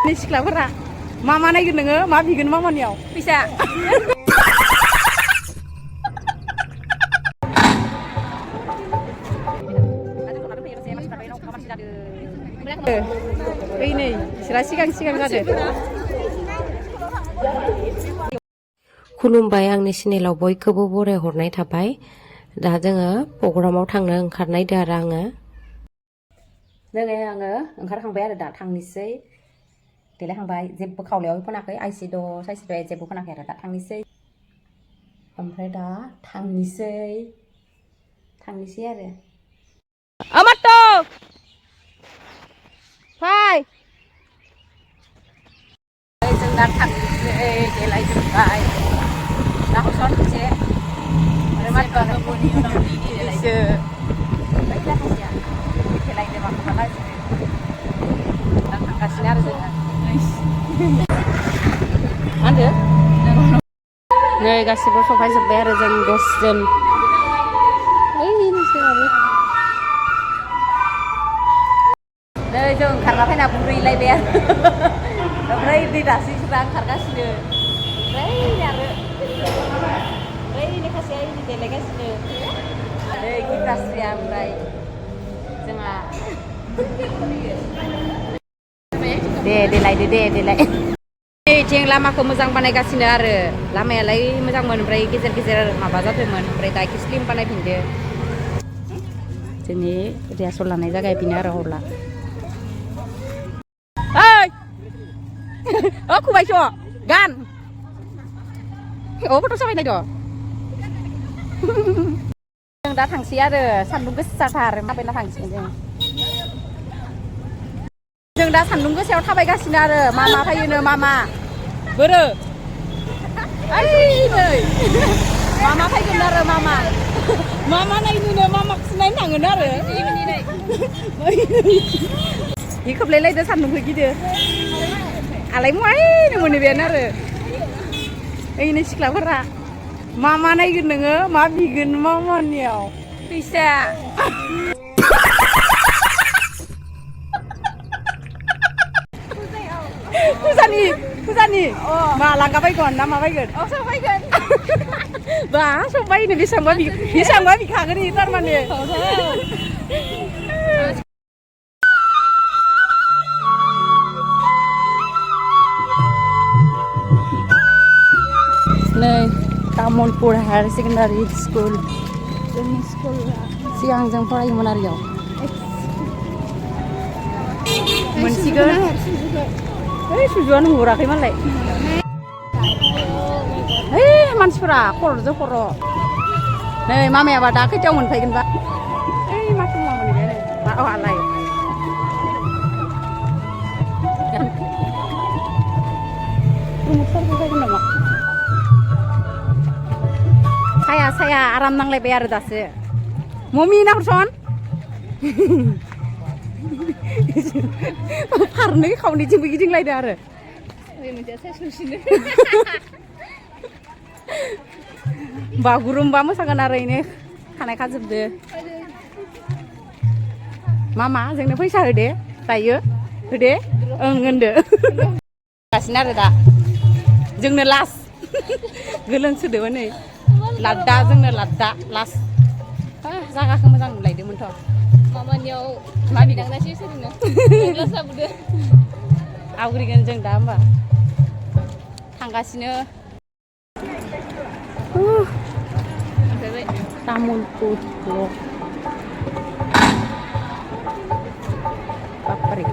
Ini siklapura, mama naik nenge, ma bikin mama niau, bisa. Ini, silang ada. खुलुमबाय आंनि चेनेलाव बयखौबो बराय हरनाय थाबाय दा जोङो प्रग्रामाव थांनो ओंखारनायदो आरो आङो ओंखारखांबाय आरो दा थांनोसै देलायखांबाय जेबो खावलायाव फोनाखै आइसिद' जेबो फोनाखै आरो दा थांनोसै ओमफ्राय दा थांनोसै आरो Amato Hai जों दा थांनोसै देलायजोबबाय दा हसन मोनसे आरो माथो बनि उनाव देलायसो देलायनो माखौबा लाजिनो दा थांगासिनो आरो जोङो मा होनदो नै गासिबो सफायजोब्बाय आरो जों 10 जन नै जों ओंखारना फैना बुरैलायबाय आरो ओमफ्राय दै दासिरा ओंखारगासिनो ओमफ्राय लेखासेया इदि देलायगासिनो नै गितास्रिया ओमफ्राय जोंहा दे देलाय जों लामाखौ मोजां बानायगासिनो आरो लामायालाय मोजांमोन ओमफ्राय गेजेर माबा जादोंमोन ओमफ्राय दा एसे स्लिम बानायफिनदो जोंनि रिहार्सेल लानाय जायगाया बेनो आरो हरला खुबायस' गान फट' साफायनाय दं जों दा थांसै आरो सान्दुं गोसाथार थाबायना थांसै जों दा सान्दुं गोसायाव थाबायगासिनो आरो मा फैयोनो मा बोरो ओइ नै मा फैगोन आरो मा नायनो मामाखौसो नायनो थाङोन आरो हि खोबलायलायदो सान्दुंखौ गिदो आलाय मुवायनो मोनहैबायानो आरो ओइनै सिख्लाफोरा मा नायगोन नोङो मा बिगोन मामानियाव फैसा फुजानि मा लांगा बायगोन ना मा बायगोन बा सब बायनो बेसेबांबा बिखागोन थारमाने नै तामुलपुर हायार सेकेन्डारि स्कुल जोंनि स्कुला सिगां जों फरायोमोन आरो इयाव मोनसिगोन ओइ सुजुआनो हराखै मालाय ओइ मानसिफोरा खर'जों खर' नै मामायाबा दा खैथायाव मोनफैगोनबा ओइ माथो मा मोनहैबाय मा आलाय प्रमदफोरबो फैगोन नामा साया आराम नांलायबाय आरो दासो मम्मी नाहरसन फारनै खावनैथिंबो गिदिंलायदो आरो बागुरुम्बा मोसागोन आरो इनो खानाय खाजोबदो मामा जोंनो फैसा होदे दायो होदे ओं होनदो गासिनो आरो दा जोंनो लास्ट गोलोमसोदोबो नै लाद्दा जोंनो लाद्दा लास्ट जागाखौ मोजां नुलायदोंमोनथ' मामानियाव मा बिदांनासो सोलोंनो आवग्रिगोन जों दा होमबा थांगासिनो तामुलपुर ब्लक बापरे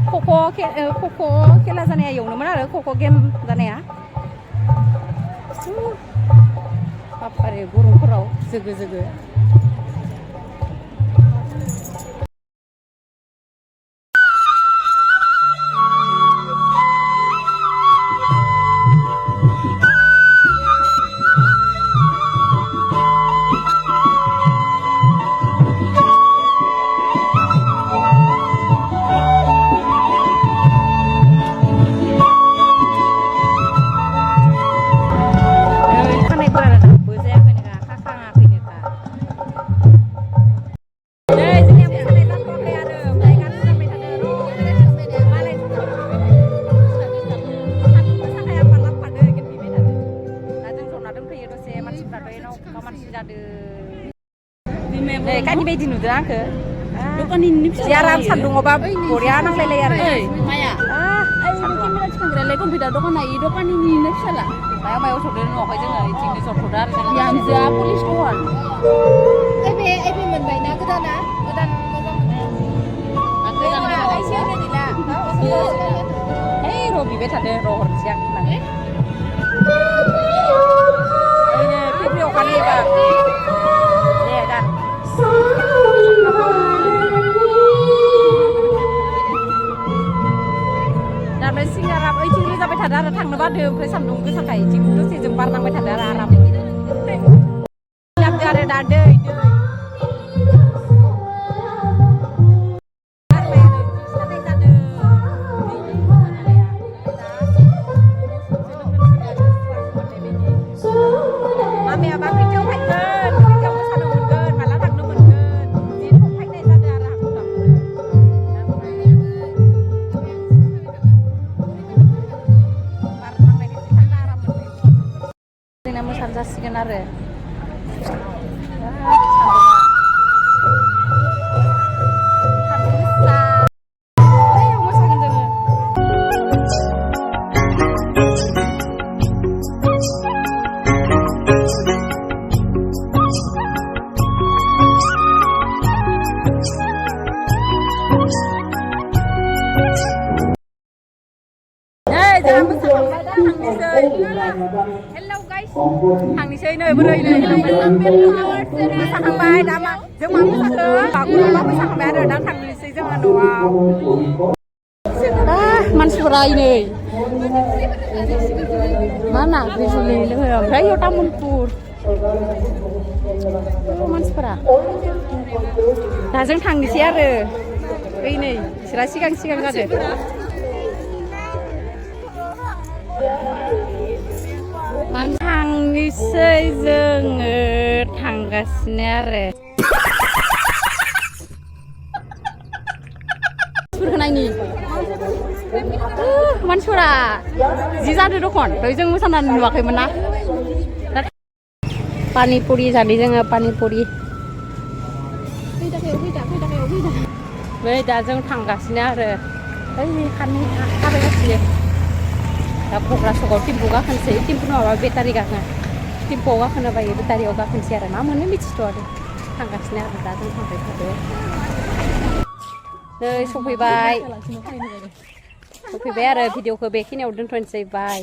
खख' खेला जानाया एवनोमोन आरो खख' गेम जानाया बापरे गरमफोराव जोगो नै कानि बायदि नुदों आंखो दखाननि जि आराम सान्दुङावबा बरिया नांलायलायो आरो माया केमेरा थिखांग्रायालाय कम्पिउटार दखाना इ दखाननिनो फिसाला मायाव मायाव सदो नुवाखै जोङो इथिंनो जथ'दो आरो जोङो बिहामजोआ पुलिस दखान एबे मोनबायना गोदाना गोदान मोजां आइसियानो गैला ओइ र' बिबाय थादो र' हरनोसै आं होननानै ओइनो फेब्रि अखानि एबार दे दान दाबो सिंगारा ओइथिं रोजाबाय थादो आरो थांनो बादो ओमफ्राय सान्दुं गोसाखाय इथिं दसे जों बारनांबाय थादो आरो आराम लाबदो आरो दा दै मामायाबा खैथायाव फैगोन खैथायाव मोसानो मोनगोन माला थांनो मोनगोन जि थब फैनाय जादों आरो हाखु दाखुनो बार नांनायखाय जि थान्दा आराम मोनदों जोंना मोसानो जासिगोन आरो सान्दुं गोसा ओइयाव मोसागोन जोङो हेलौ गाइस थांनोसै नै बोरै नै मोसाखांबाय दा मा जों मा मोसाखो बागुरुम्बा मोसाखांबाय आरो दा थांनोसै जोङो न'आव मानसिफोरा नै मा ना ग्रेजुलि लोङो ओमफ्राय इयाव तामुलपुर मानसिफोरा दा जों थांनोसै आरो ओइ नै बिसोरा सिगां सिगां जादो थांनोसै जोङो थांगासिनो आरो नायनि मानसिफोरा जि जादों दखन ओमफ्राय जों मोसानानै नुवाखैमोन ना पानिपुरि जादों जोङो पानिपुरि बै दा जों थांगासिनो आरो ओइ थाबायगासिनो दा क'क्राझार सकआव टेम्पु गाखोनोसै टेम्पु नङाबा बेटारि गाखो टेम्पुआव गाखोनो बायो बेटारियाव गाखोनोसै आरो मा मोनो मिथिथ' आरो थांगासिनो आरो दा जों थांबाय थादो नै सफैबाय आरो भिडिअखौ बेखिनियाव दोनथ'नोसै बाय